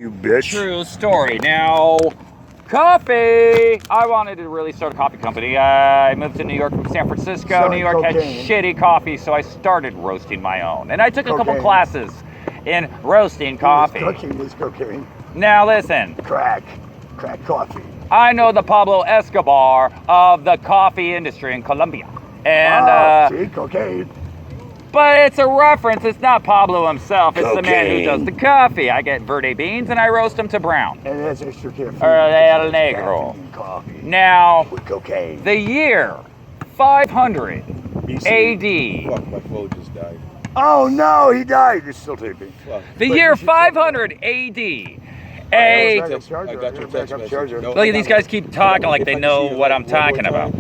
You bitch. True story. Now, coffee. I wanted to really start a coffee company. I moved to New York from San Francisco. Selling New York had cocaine. shitty coffee, so I started roasting my own. And I took a couple Cocaine. classes in roasting coffee. Cooking is cocaine. Now listen, Crack coffee. I know the Pablo Escobar of the coffee industry in Colombia. And see, cocaine. but it's a reference. It's not Pablo himself. It's the man who Cocaine. does the coffee. I get verde beans and I roast them to brown. And it has extra caffeine. Or El because it's Negro. caffeine Coffee Now, with cocaine. the year 500 BC. AD. Fuck, my phone just died. Oh no, he died. You're still taping. Fuck. The But year you should- 500 AD. I A got your I got your backup text message. charger. No, look at these guys keep talking like they know what I'm talking about.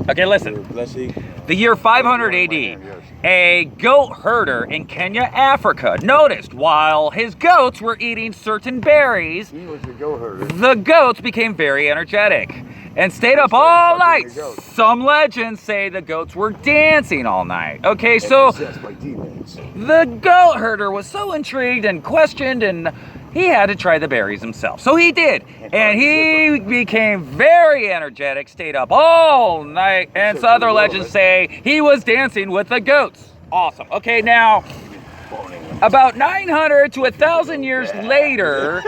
Okay, listen. Blessing. The year 500 AD, a goat herder in Kenya, Africa, noticed while his goats were eating certain berries, He was the goat herder. the goats became very energetic and stayed up all night. Some legends say the goats were dancing all night. Okay, so Possessed by demons. the goat herder was so intrigued and questioned, and he had to try the berries himself. So he did, and he became very energetic, stayed up all night, and so other legends say he was dancing with the goats. Awesome. Okay, now, about 900 to 1,000 years later,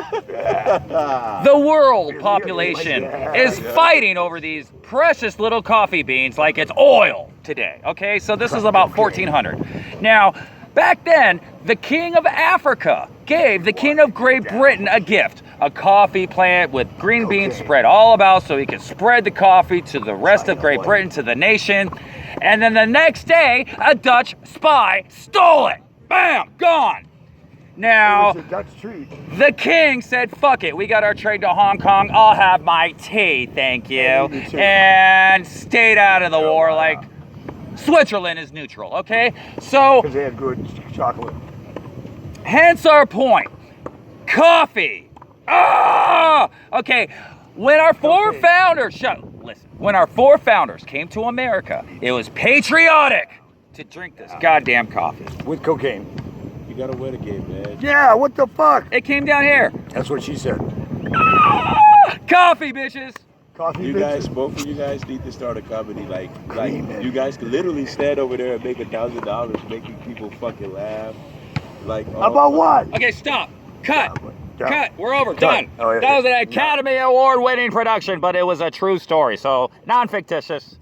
the world population is fighting over these precious little coffee beans like it's oil today. Okay, so this is about 1400. Now, back then, the king of Africa gave the king of Great Britain a gift, a coffee plant with green beans spread all about so he could spread the coffee to the rest of Great Britain, to the nation. And then the next day, a Dutch spy stole it. Bam, gone. Now, It was a Dutch treat. the king said, fuck it, we got our trade to Hong Kong, I'll have my tea, thank you. me too. And stayed out of the war like Switzerland is neutral, okay? So, Because they had good chocolate. hence our point. Coffee. Ah! Okay, when our four founders, listen, when our four founders came to America, it was patriotic to drink this goddamn coffee. With cocaine. You gotta win a game, man. Yeah, what the fuck? It came down here. That's what she said. Coffee, bitches. Coffee You bitches. guys, both of you guys need to start a company. Like Creaming. you guys could literally stand over there and make $1,000 making people fucking laugh. Like About what? Okay, stop. Cut. Done. Cut. We're over. Done. Oh, yeah. That was an Academy Award-winning production, but it was a true story, so non-fictitious.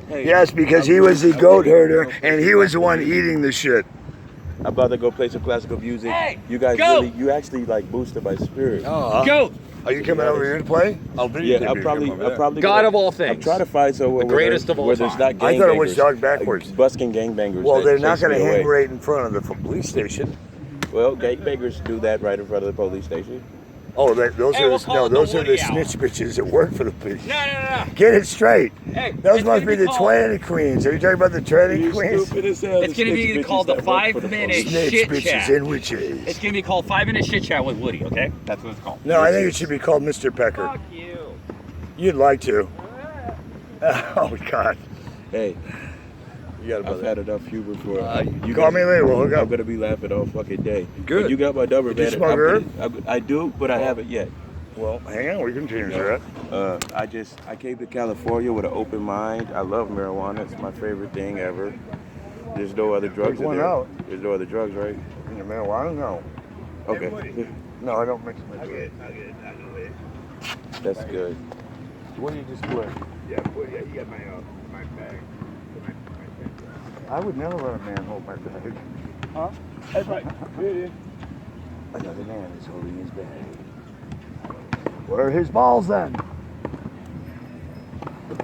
Hey, Yes, because he was the goat herder and he was the one eating the shit. I'm about to go play some classical music. Hey, you guys go. really, you actually like boosted my spirit. Go. Are you coming over here to play? I'll be Yeah, I'm probably God gonna- of all I'm things. trying to find somewhere The greatest of all where there's time. not gangbangers. I thought it was dog backwards. Busking gangbangers. Well, that they're not chase going to me hang away. right in front of the police station. Well, gangbangers do that right in front of the police station. Oh, those Hey, are we'll the, call no, it the those are the Woody Owl. snitch bitches that work for the police. No. Get it straight. Hey, Those it's must gonna be the called- tranny queens. Are you talking about the tranny You queens? stupid as hell. It's gonna be Snitch called bitches the that work for 5-minute police. Snitch shit bitches chat. and witches. It's gonna be called 5-Minute Shit Chat with Woody, okay? That's what it's called. No, I think it should be called Mr. Pecker. Fuck you. You'd like to. Oh, God. Hey, You got I've had enough humor for you. Call me later. We'll hook I'm up. gonna be laughing all fucking day. Good. But you got my number, Did you man. smoke I'm herb? I do, but I haven't yet. Well, hang on. We can change that. I came to California with an open mind. I love marijuana. It's my favorite thing ever. There's no other drugs Pick in one there. out. There's no other drugs, right? In your marijuana? No. Okay. No, I don't mix my drugs. That's good. What do you just split? Yeah, you got my bag. I would never let a man hold my bag. Huh? That's right. Another man is holding his bag. Where are his balls then?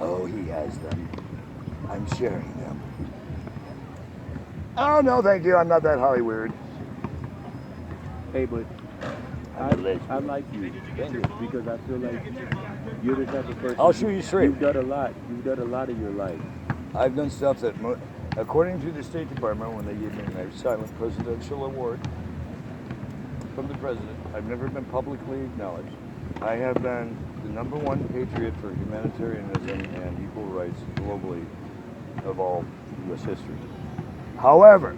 Oh, he has them. I'm sharing them. Oh, no, thank you. I'm not that Hollywood. Hey, but I like you because I feel like you're the type of person. I'll shoot you straight. You've done a lot. You've done a lot in your life. I've done stuff that, according to the State Department, when they gave me my silent presidential award from the president, I've never been publicly acknowledged. I have been the #1 patriot for humanitarianism and equal rights globally of all U.S. history. However,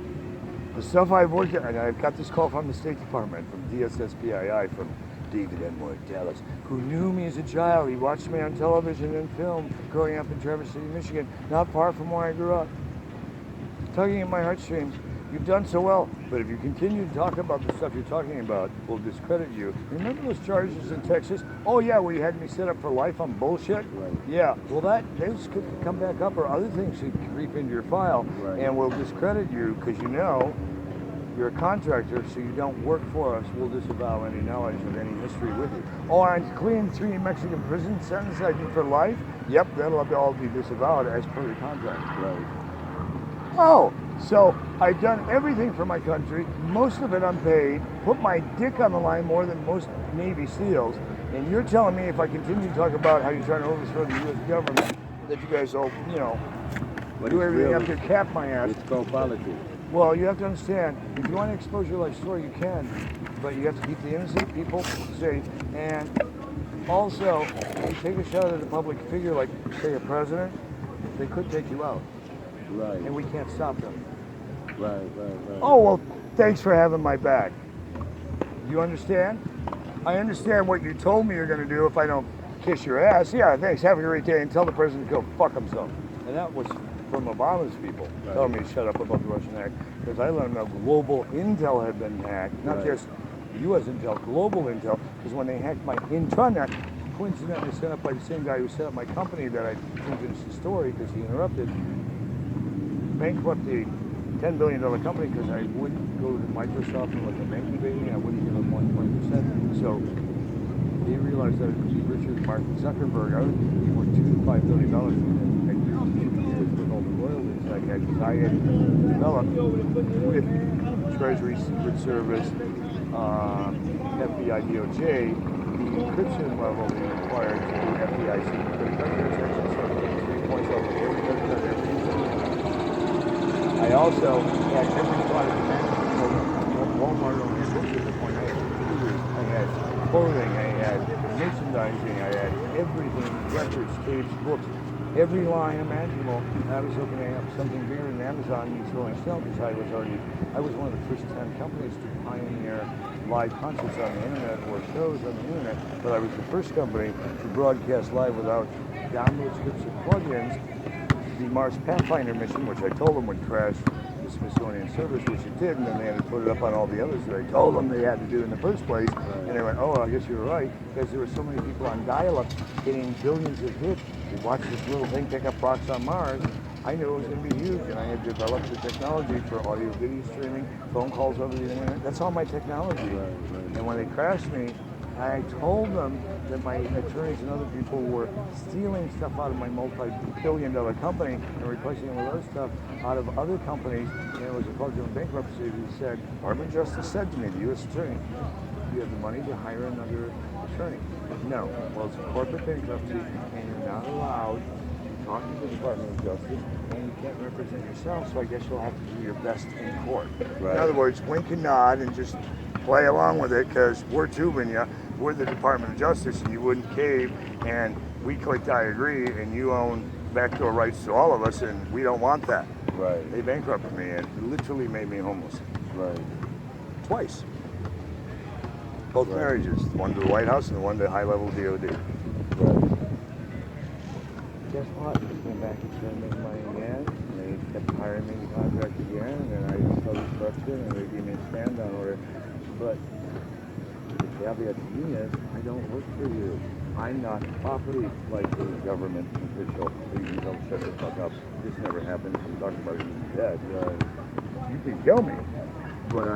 the stuff I've worked at, and I've got this call from the State Department, from DSS-PII, from David Edward Dallas, who knew me as a child. He watched me on television and film growing up in Traverse City, Michigan, not far from where I grew up. Tugging at my heartstrings. You've done so well, but if you continue to talk about the stuff you're talking about, we'll discredit you. Remember those charges in Texas? Oh yeah, where you had me set up for life on bullshit? Right. Yeah, well those could come back up, or other things could creep into your file, Right. and we'll discredit you because you know you're a contractor, so you don't work for us. We'll disavow any knowledge of any history with you. Oh, and clean 3 Mexican prison sentence I did for life? Yep, that'll all be disavowed as per the contract. Right. Oh, so I've done everything for my country, most of it unpaid, put my dick on the line more than most Navy SEALs, and you're telling me if I continue to talk about how you're trying to overthrow the U.S. government, that you guys will, But do it's everything real. up to cap my ass. It's called politics. Well, you have to understand, if you want to expose your life story, you can, but you have to keep the innocent people safe, and also, when you take a shot at a public figure like, say, a president, they could take you out. Right. And we can't stop them. Right. Oh, well, thanks for having my back. You understand? I understand what you told me you're going to do if I don't kiss your ass. Yeah, thanks. Have a great day, and tell the president to go fuck himself. And that was from Obama's people telling me to shut up about the Russian hack, because I let them know global intel had been hacked, not just U.S. intel, global intel, because when they hacked my intranet, coincidentally set up by the same guy who set up my company that I didn't finish the story because he interrupted, bankrupt the $10 billion company because I wouldn't go to Microsoft and let them incubate me. I wouldn't give them 120%. So they realized that it was richer than Mark Zuckerberg. I would be worth $2 to $5 billion within a year, 2 years with all the royalties I had, because I had developed with Treasury, Secret Service, FBI, DOJ, the encryption level they required to do FDIC. I also had every product Walmart only had books at the point. I had clothing, I had merchandising, I had everything, records, tapes, books, every line imaginable. And I was opening up something bigger than Amazon needs Rolling Stone, because I was one of the first 10 companies to pioneer live concerts on the internet or shows on the internet, but I was the first company to broadcast live without download scripts or plugins. The Mars Pathfinder mission, which I told them would crash the Smithsonian service, which it did, and then they had to put it up on all the others that I told them they had to do in the first place. And they went, oh, I guess you're right, because there were so many people on dial-up getting billions of hits. They watched this little thing pick up rocks on Mars. I knew it was going to be huge, and I had developed the technology for audio video streaming, phone calls over the internet. That's all my technology. And when they crashed me, I told them that my attorneys and other people were stealing stuff out of my multi-billion-dollar company and replacing it with other stuff out of other companies, and it was a fraudulent bankruptcy. He said, Department of Justice said to me, the U.S. attorney, you have the money to hire another attorney. No. Well, it's a corporate bankruptcy, and you're not allowed to talk to the Department of Justice, and you can't represent yourself, so I guess you'll have to do your best in court. Right. In other words, wink and nod and just play along with it, because we're tubing you. We're the Department of Justice, and you wouldn't cave, and we clicked I agree, and you own backdoor rights to all of us, and we don't want that. Right. They bankrupted me and literally made me homeless. Right. Twice. Both marriages, one to the White House and one to high-level DOD. Right. Guess what? I came back and started making money again, and they kept hiring me to contract again, and then I started structuring, and they gave me a stand-down order. But the caveat to me is, I don't work for you. I'm not property like a government official. So you can tell them, shut the fuck up. This never happened. I'm talking about it, you're dead. You can kill me. But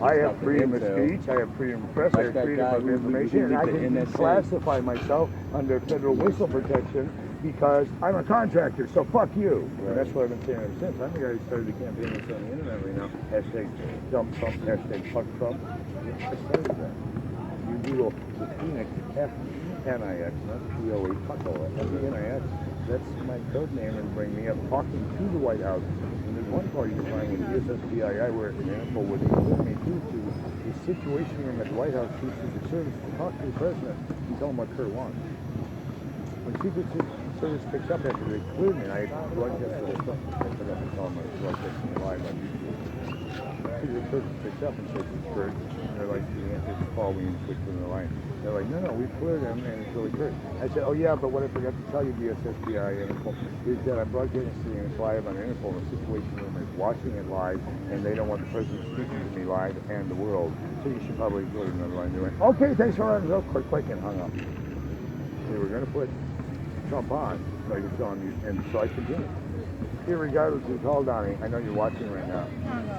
I have freedom of speech, I have freedom of press, I have freedom of information, and I can declassify myself under federal whistle protection because I'm a contractor, so fuck you. Right. And that's what I've been saying ever since. I'm the guy who started the campaign that's on the internet right now. Hashtag dump Trump, hashtag fuck Trump. I started that. You Google the Phoenix, F-N-I-X, not P-O-E, fuck all that, F-E-N-I-X. That's my code name, and bring me up talking to the White House. And there's one call you can find with DSS-PII where an info would include me too to the Situation Room at the White House, Chief Secret Service, to talk to the President and tell him what Kurt wants. When Secret Service picks up after they cleared me, and I broadcast the whole stuff, I forgot to tell them I was broadcasting live on YouTube. So the person picks up and says it's Kurt. And they're like, the answer is Paul, we need to switch to the line. They're like, no, we cleared him and it's really Kurt. I said, oh yeah, but what I forgot to tell you, DSS-PII Interpol, is that I'm broadcasting this live on Interpol. The situation room is watching it live, and they don't want the president speaking to me live and the world. So you should probably go to another line. They went, okay, thanks for letting us know. Quick, and hung up. They were going to put Trump on, so I could tell him, and so I continued. Irregardless who called on me, I know you're watching right now.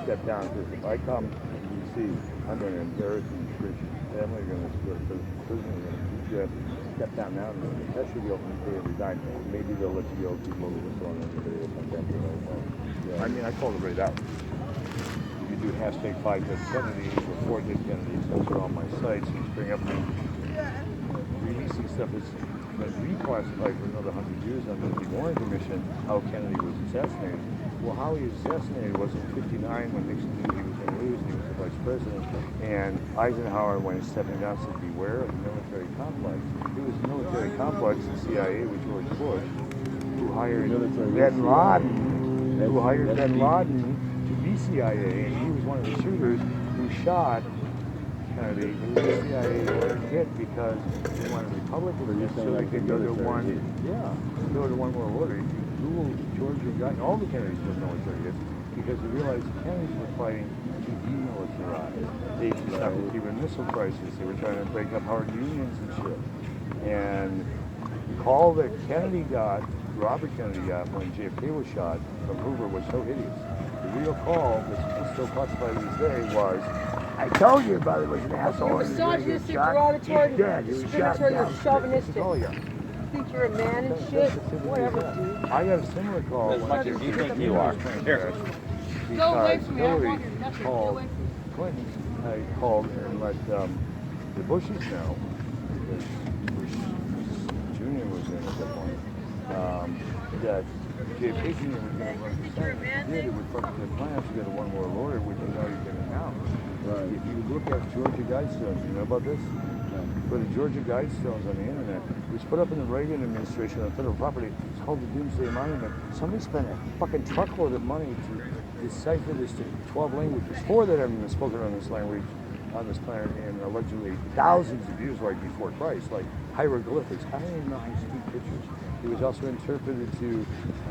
Step down, because if I come to D.C., I'm going to embarrass you, Christian family, you're going to go to prison, you're going to beat you up. Step down now, and that should be open to pay every dime. Maybe they'll let you go if people will whistle on everybody or something. I mean, I called it right out. You do hashtag 5 Dead Kennedys or 4 Dead Kennedys. Those are on my sites. You bring up the releasing stuff that's been reclassified for another 100 years under the Warren Commission, how Kennedy was assassinated. Well, how he was assassinated was in 59 when Nixon knew he was going to lose and he was the vice president. And Eisenhower, when he was stepping down, said, beware of the military complex. It was the military complex, the CIA with George Bush, who hired Ben Laden, to be CIA, and he was one of the shooters who shot Kennedy. It was the CIA who were hit because they wanted Republicans so they could go to one world order. If you Google George and all the Kennedys were military hits because they realized the Kennedys were fighting to demilitarize. They stopped the Cuban Missile Crisis. They were trying to break up hard unions and shit. And the call that Kennedy got, Robert Kennedy got when JFK was shot from Hoover was so hideous. The real call, which is still classified to this day, was, I told you your brother was an asshole. Misogynistic, derogatory, discriminatory, or chauvinistic. You think you're a man and shit? Whatever, dude. I got a similar call. As much as you think you are. Here. Go away from me. I Hillary want your nothing. Get called away from me. Clinton called and let the Bushes know, because Bush Jr. was in at that point, that JFK Jr. was going to run for Senate. If he did, it would fuck up their plans to get a one world order, which is already been announced. Right. If you look at Georgia Guidestones, you know about this? For the Georgia Guidestones on the internet, it was put up in the Reagan administration on federal property. It's called the Doomsday Monument. Somebody spent a fucking truckload of money to decipher this to 12 languages. 4 that haven't been spoken on this language on this planet, and allegedly thousands of years like before Christ, like hieroglyphics. I don't even know how to speak pictures. It was also interpreted to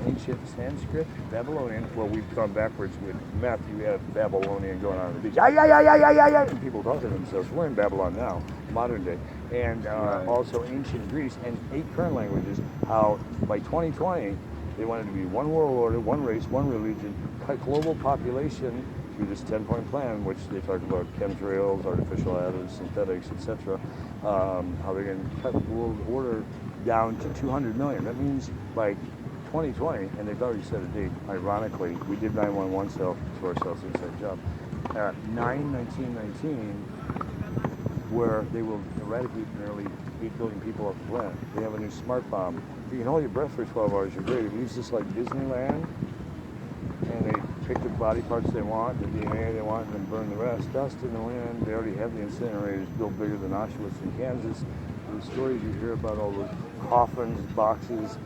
ancient Sanskrit, Babylonian. Well, we've gone backwards with meth. You have Babylonian going on the beach. And people talking to themselves. We're in Babylon now, modern day. And also ancient Greece and 8 current languages. How by 2020, they wanted to be one world order, one race, one religion, cut global population through this 10-point plan, which they talk about chemtrails, artificial additives, synthetics, etc. How they're going to cut the world order down to 200 million. That means by 2020, and they've already set a date, ironically, we did 911 to ourselves inside job, 9/19/19, where they will eradicate nearly 8 billion people off the planet. They have a new smart bomb. You can hold your breath for 12 hours, you're great. It leaves just like Disneyland, and they pick the body parts they want, the DNA they want, and then burn the rest. Dust in the wind. They already have the incinerators built bigger than Auschwitz in Kansas. The stories you hear about all those coffins, boxes,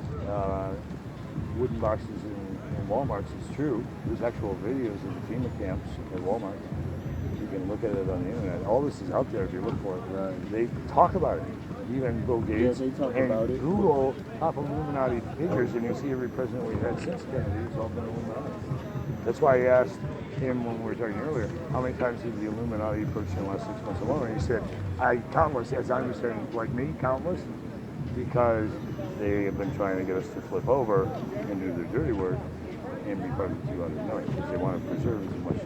wooden boxes in Walmarts is true. There's actual videos of the FEMA camps at Walmart. You can look at it on the internet. All this is out there if you look for it. Right. They talk about it. Even Bill Gates and Google top Illuminati figures, and you'll see every president we've had since Kennedy has all been Illuminati. That's why I asked him when we were talking earlier, how many times did the Illuminati approach in the last 6 months alone? And he said, countless, as I understand, like me, countless, because they have been trying to get us to flip over and do their dirty work and be part of the 200 million, because they want to preserve as much as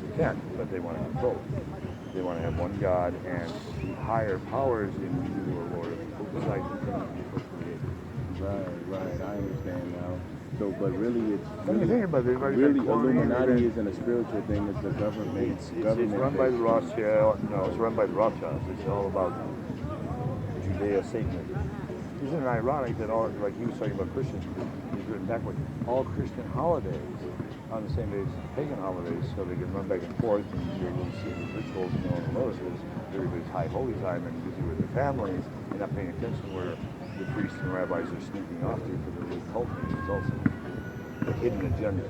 they can, but they want to control it. They want to have one God and the higher powers in the New World Order decide who can be procreated. Right, I understand now. So, but really, it's when you think about it, really Illuminati isn't a spiritual thing. It's a government. It's run by the Rothschilds. No, it's run by the Rothschilds. It's all about Judeo-Satanism. Isn't it ironic that all, like he was talking about Christians, he's written backward, all Christian holidays on the same day as pagan holidays, so they can run back and forth and you're able to see the rituals and all the notices. Everybody's high holy time and busy with their families and not paying attention where the priests and rabbis are sneaking off to for their cult meetings also. The hidden agenda.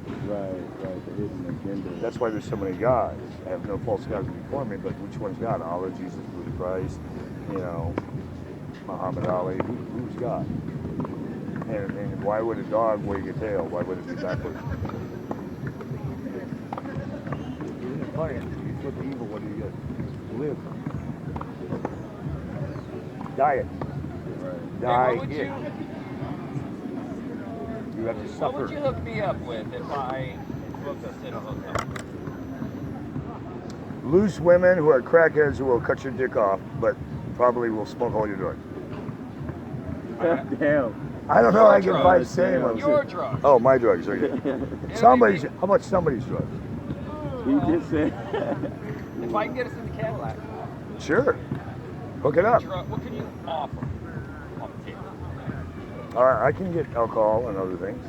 Right, the hidden agenda. That's why there's so many gods. I have no false gods before me, but which one's God? Allah, Jesus, Buddha, Christ, you know, Muhammad Ali. Who's God? And why would a dog wag a tail? Why would it be backwards? Isn't it funny? You flip evil, what do you get? Live. Diet. Right. Die what would it. You have to What suffer. would you hook me up with if I booked us in a hotel? Loose women who are crackheads who will cut your dick off, but probably will smoke all your drugs. Damn. I don't know. I can drugs. find same ones. Your drugs. Oh, my drugs. Okay. Somebody's. How about somebody's drugs? He just said. If I can get us in the Cadillac, Sure. Hook it up. what can you offer on the table? I can get alcohol and other things.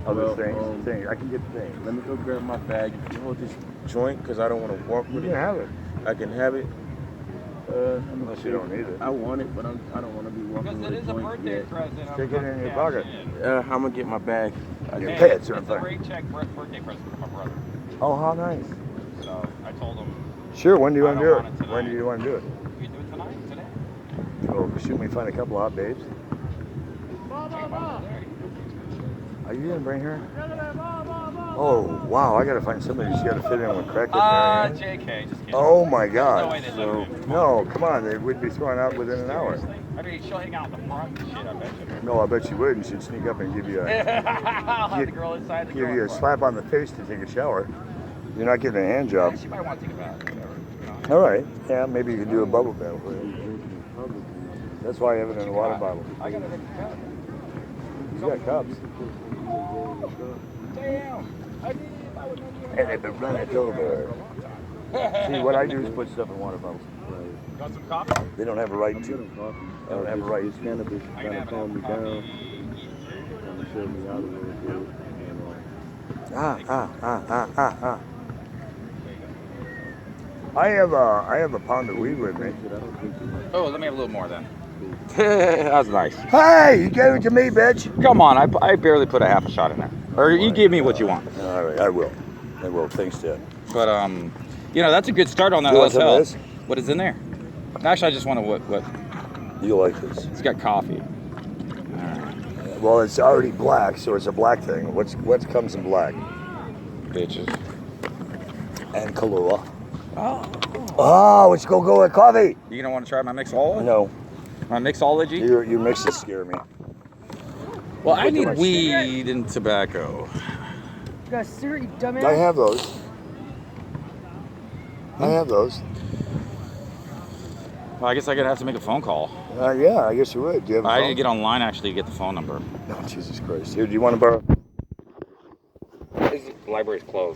Other things. I can get things. Let me go grab my bag. You hold this joint because I don't want to walk You with can it. have it. I can have it. Unless you don't need it. I want it, but I don't want to be walking Because with it is a joint birthday yet. present. Stick it in your pocket. I'm gonna get my bag. Your Hey, pants are it's a fine. great check birthday present for my brother. Oh, how nice. So I told him, Sure. When do you I want to don't do it? want it tonight. When do you want to do it? we can do it tonight, today. Oh, should we find a couple hot babes? Are you gonna bring her? Oh, wow. I gotta find somebody who's gotta fit in with crackhead Marianne. JK, just kidding. Oh my No way God. they let So, him in. No, come on. They would be thrown out within an hour. I mean, she'll hang out in the front and shit, I bet you. No, I bet you would. And she'd sneak up and give you a I'll have the girl inside the give door. you a slap on the face to take a shower. You're not getting a hand job. Yeah, she might want to think about it. Whatever. All right. Yeah, maybe you could do a bubble bath for you. That's why I have it in a water bottle. I got an extra cup. You got cups. Damn. And they've been running it over. See, what I do is put stuff in water bottles. Got some coffee? They don't have a right to. I don't have a right. This cannabis I kind can of have calmed me coffee. down. Kind of shut me out a little bit. And, I have a pound of weed with me. I don't think you might Oh, let me have a little more then. That was nice. Hey, you gave it to me, bitch. Come on, I barely put a half a shot in there. Or you give me what you want. All right, I will. I will. Thanks, Dad. But you know, that's a good start on that You want some of hotel. this? What is in there? Actually, I just want to what? You like this? It's got coffee. Well, it's already black, so it's a black thing. What comes in black? Bitches. And Kahlua. Oh. Oh, let's go with coffee. You gonna want to try my mixology? No, My mixology? your mixes scare me. Well, I Way too need much weed and tobacco. You got a cigarette, you dumbass? I have those. I have those. Well, I guess I'm gonna have to make a phone call. Yeah, I guess you would. Do you have a I need phone? to get online actually to get the phone number. No, Jesus Christ. Here, do you want to borrow? The library's closed.